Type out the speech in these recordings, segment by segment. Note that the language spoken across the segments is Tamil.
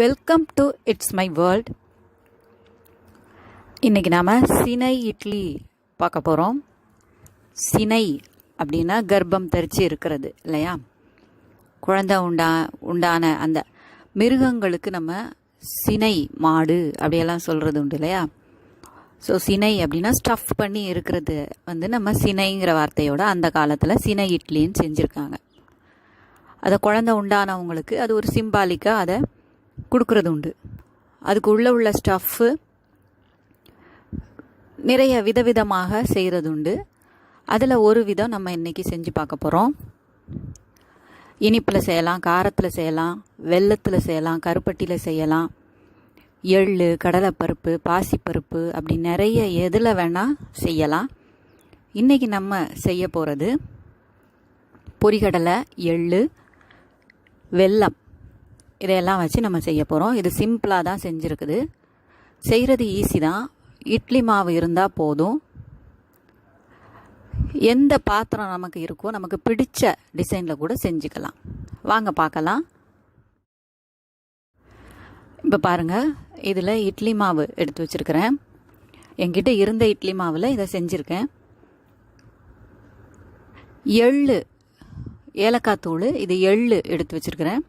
Welcome to it's my world. இன்றைக்கி நாம் சினை இட்லி பார்க்க போகிறோம். சினை அப்படின்னா கர்ப்பம் தரித்து இருக்கிறது இல்லையா? குழந்தை உண்டான அந்த மிருகங்களுக்கு நம்ம சினை மாடு அப்படியெல்லாம் சொல்கிறது உண்டு இல்லையா? ஸோ சினை அப்படின்னா ஸ்டஃப் பண்ணி இருக்கிறது நம்ம சினைங்கிற வார்த்தையோட அந்த காலத்தில் சினை இட்லின்னு செஞ்சுருக்காங்க. அதை குழந்தை உண்டானவங்களுக்கு அது ஒரு சிம்பாலிக்காக அதை கொடுக்கறது உண்டு. அதுக்கு உள்ள ஸ்டஃப்பு நிறைய விதவிதமாக செய்கிறது உண்டு. அதில் ஒரு விதம் நம்ம இன்றைக்கி செஞ்சு பார்க்க போகிறோம். இனிப்பில் செய்யலாம், காரத்தில் செய்யலாம், வெல்லத்தில் செய்யலாம், கருப்பட்டியில் செய்யலாம், எள்ளு, கடலைப்பருப்பு, பாசிப்பருப்பு அப்படி நிறைய எதில் வேணால் செய்யலாம். இன்றைக்கி நம்ம செய்ய போகிறது பொரிகடலை, எள்ளு, வெல்லம் இதையெல்லாம் வச்சு நம்ம செய்ய போகிறோம். இது சிம்பிளாக தான் செஞ்சுருக்குது. செய்கிறது ஈஸி தான். இட்லி மாவு இருந்தால் போதும். எந்த பாத்திரம் நமக்கு இருக்கோ நமக்கு பிடிச்ச டிசைனில் கூட செஞ்சுக்கலாம். வாங்க பார்க்கலாம். இப்போ பாருங்கள், இதில் இட்லி மாவு எடுத்து வச்சுருக்கிறேன். என்கிட்ட இருந்த இட்லி மாவில் இதை செஞ்சுருக்கேன். எள்ளு, ஏலக்காய் தூள், இது எள்ளு எடுத்து வச்சுருக்கிறேன்.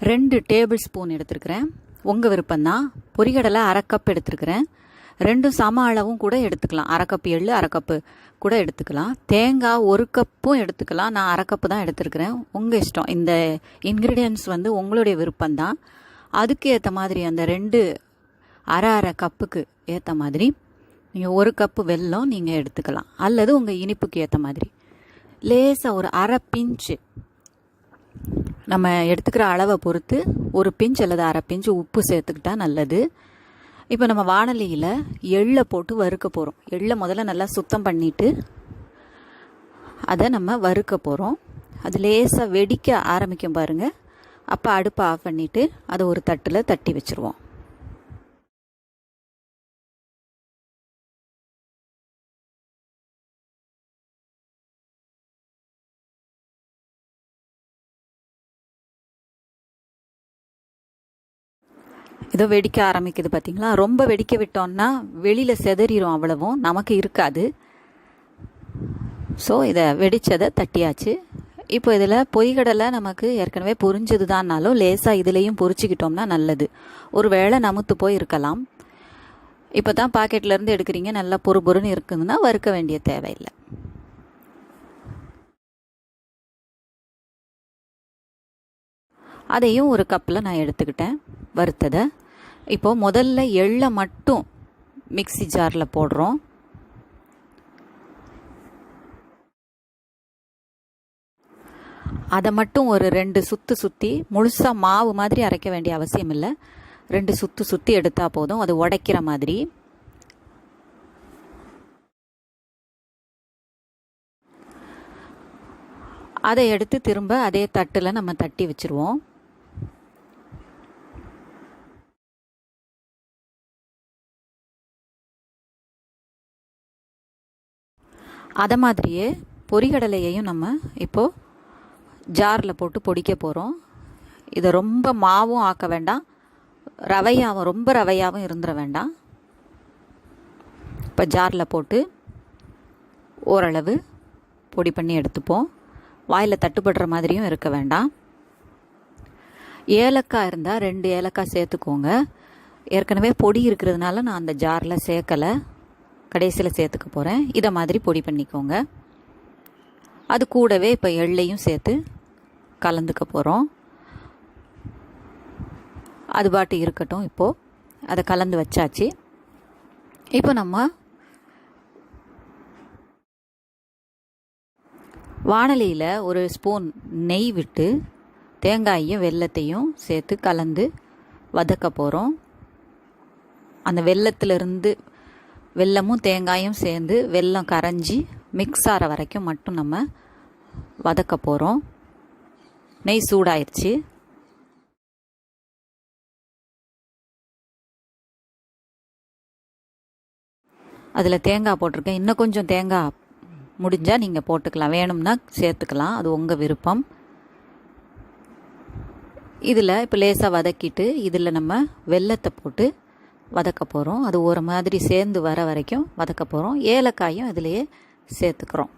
2 டேபிள் ஸ்பூன் எடுத்துருக்கிறேன். உங்கள் விருப்பம்தான். பொரிகடலை 1/2 கப் எடுத்துருக்கிறேன். 2 சம அளவும் கூட எடுத்துக்கலாம். 1/2 கப் எள்ளு, 1/2 கப்பு கூட எடுத்துக்கலாம். தேங்காய் 1 கப்பும் எடுத்துக்கலாம். நான் 1/2 கப்பு தான் எடுத்துருக்கிறேன். உங்கள் இஷ்டம். இந்த இன்க்ரீடியன்ட்ஸ் உங்களுடைய விருப்பம்தான். அதுக்கு ஏற்ற மாதிரி அந்த 2 1/2 கப்புக்கு ஏற்ற மாதிரி நீங்கள் 1 கப்பு வெல்லம் நீங்கள் எடுத்துக்கலாம். அல்லது உங்கள் இனிப்புக்கு ஏற்ற மாதிரி லேசாக ஒரு 1/2 பிஞ்சு, நம்ம எடுத்துக்கிற அளவை பொறுத்து 1 பிஞ்ச் அல்லது 1/2 பிஞ்சு உப்பு சேர்த்துக்கிட்டா நல்லது. இப்போ நம்ம வாணலியில் எள்ளை போட்டு வறுக்க போகிறோம். எள்ளை முதல்ல நல்லா சுத்தம் பண்ணிவிட்டு அதை நம்ம வறுக்க போகிறோம். அது லேசாக வெடிக்க ஆரம்பிக்கும் பாருங்கள். அப்போ அடுப்பை ஆஃப் பண்ணிவிட்டு அதை ஒரு தட்டில் தட்டி வச்சுருவோம். இதோ வெடிக்க ஆரம்பிக்குது பார்த்தீங்களா? ரொம்ப வெடிக்க விட்டோம்னா வெளியில் செதறிடும், அவ்வளவும் நமக்கு இருக்காது. ஸோ இதை வெடித்ததை தட்டியாச்சு. இப்போ இதில் பொய்கடலை நமக்கு ஏற்கனவே பொரிஞ்சது தான்னாலும் லேசாக இதுலேயும் பொரிச்சிக்கிட்டோம்னா நல்லது. ஒரு வேளை நமுத்து போய் இருக்கலாம். இப்போ தான் பாக்கெட்லேருந்து எடுக்கிறீங்க, நல்லா பொறுன்னு இருக்குதுன்னா வறுக்க வேண்டிய தேவையில்லை. அதையும் ஒரு கப்பில் நான் எடுத்துக்கிட்டேன் வறுத்ததை. இப்போது முதல்ல எள்ளை மட்டும் மிக்ஸி ஜாரில் போடுறோம். அதை மட்டும் ஒரு 2 சுற்று சுற்றி, முழுசாக மாவு மாதிரி அரைக்க வேண்டிய அவசியம் இல்லை. 2 சுற்று சுற்றி எடுத்தால் போதும். அது உடைக்கிற மாதிரி. அதை எடுத்து திரும்ப அதே தட்டில் நம்ம தட்டி வச்சுருவோம். அதை மாதிரியே பொரிகடலையையும் நம்ம இப்போது ஜாரில் போட்டு பொடிக்க போகிறோம். இதை ரொம்ப மாவும் ஆக்க வேண்டாம், ரொம்ப ரவையாகவும் இருந்துட வேண்டாம். இப்போ ஜாரில் போட்டு ஓரளவு பொடி பண்ணி எடுத்துப்போம். வாயில் தட்டுப்படுற மாதிரியும் இருக்க வேண்டாம். ஏலக்காய் இருந்தால் 2 ஏலக்காய் சேர்த்துக்கோங்க. ஏற்கனவே பொடி இருக்கிறதுனால நான் அந்த ஜாரில் சேர்க்கலை, கடைசியில் சேர்த்துக்க போகிறேன். இதை மாதிரி பொடி பண்ணிக்கோங்க. அது கூடவே இப்போ எள்ளையும் சேர்த்து கலந்துக்க போகிறோம். அது பாட்டு இருக்கட்டும். இப்போது அதை கலந்து வச்சாச்சு. இப்போ நம்ம வாணலியில் ஒரு ஸ்பூன் நெய் விட்டு தேங்காயையும் வெல்லத்தையும் சேர்த்து கலந்து வதக்க போகிறோம். அந்த வெல்லத்திலிருந்து வெல்லமும் தேங்காயும் சேர்ந்து வெல்லம் கரைஞ்சி மிக்ஸ் ஆகிற வரைக்கும் மட்டும் நம்ம வதக்க போகிறோம். நெய் சூடாயிருச்சு. அதில் தேங்காய் போட்டிருக்கேன். இன்னும் கொஞ்சம் தேங்காய் முடிஞ்சால் நீங்கள் போட்டுக்கலாம், வேணும்னா சேர்த்துக்கலாம், அது உங்கள் விருப்பம். இதில் இப்போ லேசாக வதக்கிட்டு இதில் நம்ம வெல்லத்தை போட்டு வதக்க போகிறோம். அது ஒரு மாதிரி சேர்ந்து வர வரைக்கும் வதக்க போகிறோம். ஏலக்காயும் இதிலையே சேர்த்துக்கிறோம்.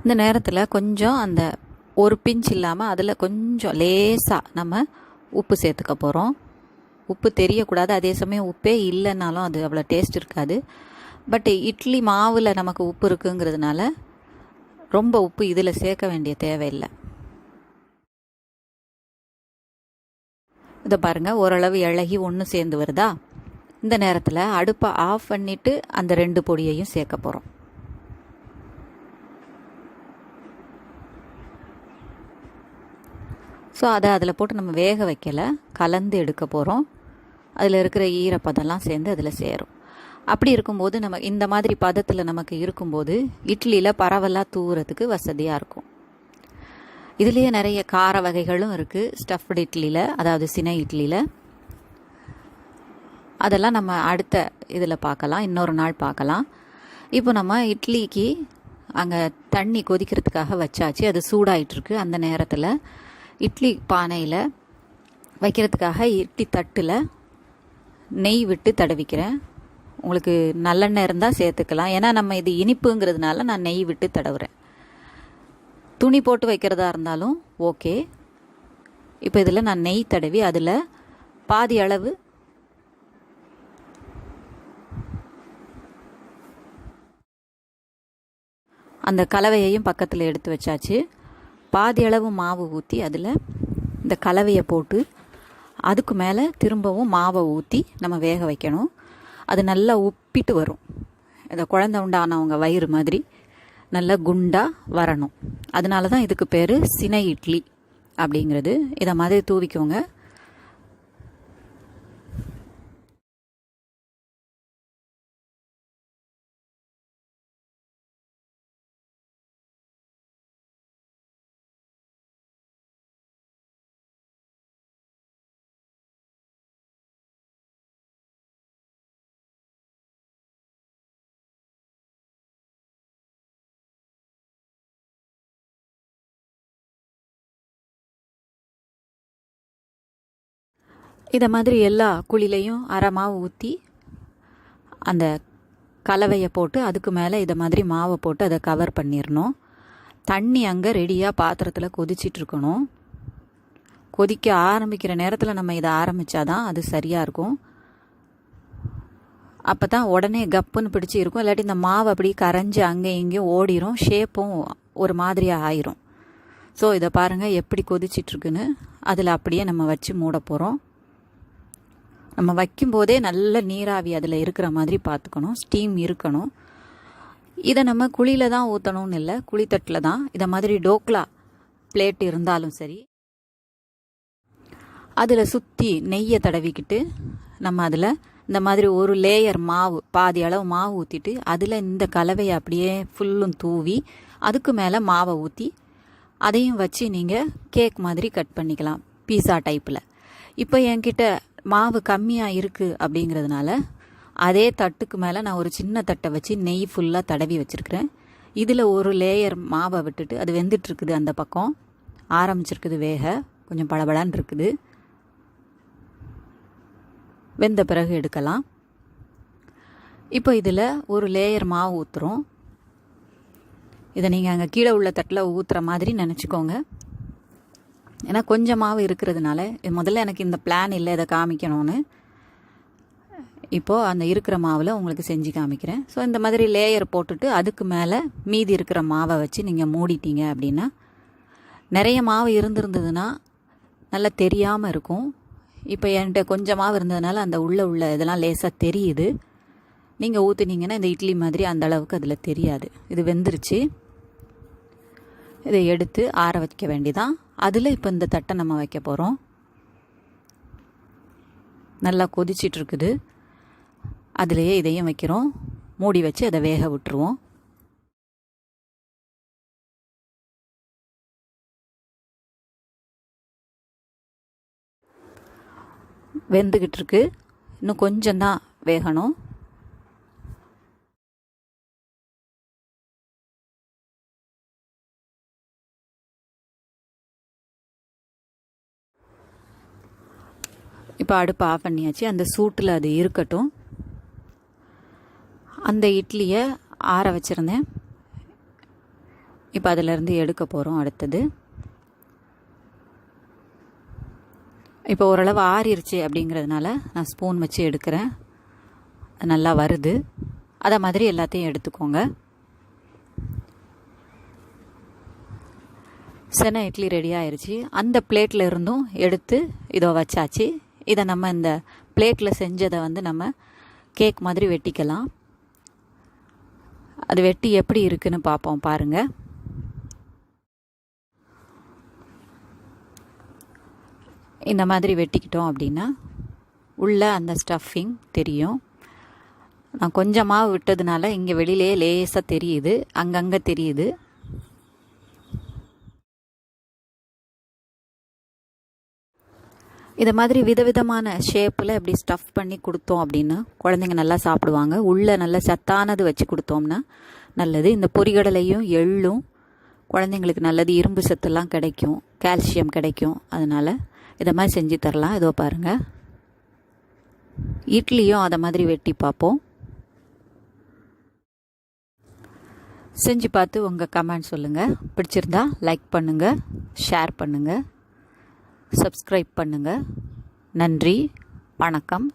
இந்த நேரத்தில் கொஞ்சம் அந்த ஒரு பிஞ்ச் இல்லாமல் அதில் கொஞ்சம் லேசாக நம்ம உப்பு சேர்த்துக்க போகிறோம். உப்பு தெரியக்கூடாது. அதே சமயம் உப்பே இல்லைன்னாலும் அது அவ்வளோ டேஸ்ட் இருக்காது. பட் இட்லி மாவில் நமக்கு உப்பு இருக்குங்கிறதுனால ரொம்ப உப்பு இதில் சேர்க்க வேண்டிய தேவையில்லை. இதை பாருங்கள், ஓரளவு இழகி ஒன்று சேர்ந்து வருதா? இந்த நேரத்தில் அடுப்பை ஆஃப் பண்ணிவிட்டு அந்த 2 பொடியையும் சேர்க்க போகிறோம். ஸோ அதை அதில் போட்டு நம்ம வேக வைக்கலை, கலந்து எடுக்க போகிறோம். அதில் இருக்கிற ஈரப்பதெல்லாம் சேர்ந்து அதில் சேரும். அப்படி இருக்கும்போது நம்ம இந்த மாதிரி பதத்தில் நமக்கு இருக்கும்போது இட்லியில் பரவலாக தூவுறதுக்கு வசதியாக இருக்கும். இதுலேயே நிறைய கார வகைகளும் இருக்குது ஸ்டஃப்டு இட்லியில், அதாவது சினை இட்லியில். அதெல்லாம் நம்ம அடுத்த இதில் பார்க்கலாம், இன்னொரு நாள் பார்க்கலாம். இப்போ நம்ம இட்லிக்கு அங்கே தண்ணி கொதிக்கிறதுக்காக வச்சாச்சு. அது சூடாயிட்ருக்கு. அந்த நேரத்தில் இட்லி பானையில் வைக்கிறதுக்காக இட்லி தட்டில் நெய் விட்டு தடவிக்கிறேன். உங்களுக்கு நல்லெண்ணெய் இருந்தால் சேர்த்துக்கலாம். ஏன்னா நம்ம இது இனிப்புங்கிறதுனால நான் நெய் விட்டு தடவுறேன். துணி போட்டு வைக்கிறதா இருந்தாலும் ஓகே. இப்போ இதில் நான் நெய் தடவி அதில் பாதி அளவு அந்த கலவையையும் பக்கத்தில் எடுத்து வச்சாச்சு. பாதி அளவு மாவு ஊற்றி அதில் இந்த கலவையை போட்டு அதுக்கு மேலே திரும்பவும் மாவை ஊற்றி நம்ம வேக வைக்கணும். அது நல்லா உப்பிட்டு வரும். இந்த குழந்தை உண்டானவங்க வயிறு மாதிரி நல்லா குண்டாக வரணும். அதனால தான் இதுக்கு பேர் சினை இட்லி அப்படிங்கிறது. இதை மாதிரி தூவிக்கோங்க. இதை மாதிரி எல்லா குழிலையும் அரை மாவு ஊற்றி அந்த கலவையை போட்டு அதுக்கு மேலே இதை மாதிரி மாவை போட்டு அதை கவர் பண்ணிடணும். தண்ணி அங்கே ரெடியாக பாத்திரத்தில் கொதிச்சிட்ருக்கணும். கொதிக்க ஆரம்பிக்கிற நேரத்தில் நம்ம இதை ஆரம்பித்தாதான் அது சரியாக இருக்கும். அப்போ தான் உடனே கப்புன்னு பிடிச்சி இருக்கும். இல்லாட்டி இந்த மாவு அப்படி கரைஞ்சி அங்கேயும் இங்கேயும் ஓடிடும், ஷேப்பும் ஒரு மாதிரியாக ஆயிரும். ஸோ இதை பாருங்கள் எப்படி கொதிச்சிட்ருக்குன்னு. அதில் அப்படியே நம்ம வச்சு மூட போகிறோம். நம்ம வைக்கும்போதே நல்ல நீராவி அதில் இருக்கிற மாதிரி பார்த்துக்கணும், ஸ்டீம் இருக்கணும். இதை நம்ம குழியில் தான் ஊற்றணும்னு இல்லை, குழித்தட்டில் தான். இதை மாதிரி டோக்லா பிளேட் இருந்தாலும் சரி, அதில் சுற்றி நெய்யை தடவிக்கிட்டு நம்ம அதில் இந்த மாதிரி ஒரு லேயர் மாவு, பாதி அளவு மாவு ஊற்றிட்டு அதில் இந்த கலவையை அப்படியே ஃபுல்லும் தூவி அதுக்கு மேலே மாவை ஊற்றி அதையும் வச்சு நீங்கள் கேக் மாதிரி கட் பண்ணிக்கலாம், பீஸா டைப்பில். இப்போ என்கிட்ட மாவு கம்மியாக இருக்குது அப்படிங்கிறதுனால அதே தட்டுக்கு மேலே நான் ஒரு சின்ன தட்டை வச்சு நெய் ஃபுல்லாக தடவி வச்சுருக்கிறேன். இதில் ஒரு லேயர் மாவை விட்டுட்டு அது வெந்துட்டுருக்குது. அந்த பக்கம் ஆரம்பிச்சிருக்குது வேக, கொஞ்சம் பளபளன்னு இருக்குது. வெந்த பிறகு எடுக்கலாம். இப்போ இதில் ஒரு லேயர் மாவு ஊற்றுறோம். இதை நீங்கள் அங்கே கீழே உள்ள தட்டில் ஊற்றுற மாதிரி நினச்சிக்கோங்க. ஏன்னா கொஞ்சம் மாவு இருக்கிறதுனால முதல்ல எனக்கு இந்த பிளான் இல்லை இதை காமிக்கணும்னு. இப்போது அந்த இருக்கிற மாவில் உங்களுக்கு செஞ்சு காமிக்கிறேன். ஸோ இந்த மாதிரி லேயர் போட்டுட்டு அதுக்கு மேலே மீதி இருக்கிற மாவை வச்சு நீங்கள் மூடிட்டீங்க அப்படின்னா, நிறைய மாவு இருந்திருந்ததுன்னா நல்லா தெரியாமல் இருக்கும். இப்போ என்கிட்ட கொஞ்சம் மாவு இருந்ததுனால அந்த உள்ள இதெல்லாம் லேசாக தெரியுது. நீங்கள் ஊற்றுனீங்கன்னா இந்த இட்லி மாதிரி அந்த அளவுக்கு அதில் தெரியாது. இது வெந்துருச்சு. இதை எடுத்து ஆற வைக்க வேண்டிதான். அதில் இப்போ இந்த தட்டை நம்ம வைக்க போகிறோம். நல்லா கொதிச்சிட்ருக்குது. அதுலேயே இதையும் வைக்கிறோம். மூடி வச்சு அதை வேக விட்டுருவோம். வெந்துக்கிட்டு இருக்கு. இன்னும் கொஞ்சம் தான் வேகணும். இப்போ அடுப்பு ஆஃப் பண்ணியாச்சு. அந்த சூட்டில் அது இருக்கட்டும். அந்த இட்லியை ஆற வச்சுருந்தேன். இப்போ அதிலேருந்து எடுக்க போகிறோம். அடுத்தது இப்போ ஓரளவு ஆறிடுச்சு அப்படிங்கிறதுனால நான் ஸ்பூன் வச்சு எடுக்கிறேன். நல்லா வருது. அதை மாதிரி எல்லாத்தையும் எடுத்துக்கோங்க. சென இட்லி ரெடி ஆயிடுச்சு. அந்த பிளேட்டில் இருந்தும் எடுத்து இதோ வச்சாச்சு. இதை நம்ம இந்த பிளேட்டில் செஞ்சதை நம்ம கேக் மாதிரி வெட்டிக்கலாம். அது வெட்டி எப்படி இருக்குன்னு பார்ப்போம். பாருங்கள். இந்த மாதிரி வெட்டிக்கிட்டோம் அப்படின்னா உள்ள அந்த ஸ்டஃபிங் தெரியும். நான் கொஞ்சமாக விட்டதுனால இங்கே வெளியிலே லேசாக தெரியுது, அங்கங்கே தெரியுது. இதை மாதிரி விதவிதமான ஷேப்பில் இப்படி ஸ்டஃப் பண்ணி கொடுத்தோம் அப்படின்னு குழந்தைங்க நல்லா சாப்பிடுவாங்க. உள்ளே நல்லா சத்தானது வச்சு கொடுத்தோம்னா நல்லது. இந்த பொரிகடலையும் எள்ளும் குழந்தைங்களுக்கு நல்லது. இரும்பு சத்துலாம் கிடைக்கும், கால்சியம் கிடைக்கும். அதனால் இதை மாதிரி செஞ்சு தரலாம். இதோ பாருங்கள். இட்லியும் அதை மாதிரி வெட்டி பார்ப்போம். செஞ்சு பார்த்து உங்கள் கமெண்ட் சொல்லுங்கள். பிடிச்சிருந்தா லைக் பண்ணுங்கள், ஷேர் பண்ணுங்கள், சப்ஸ்கிரைப் பண்ணுங்கள். நன்றி, வணக்கம்.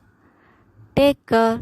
Take care.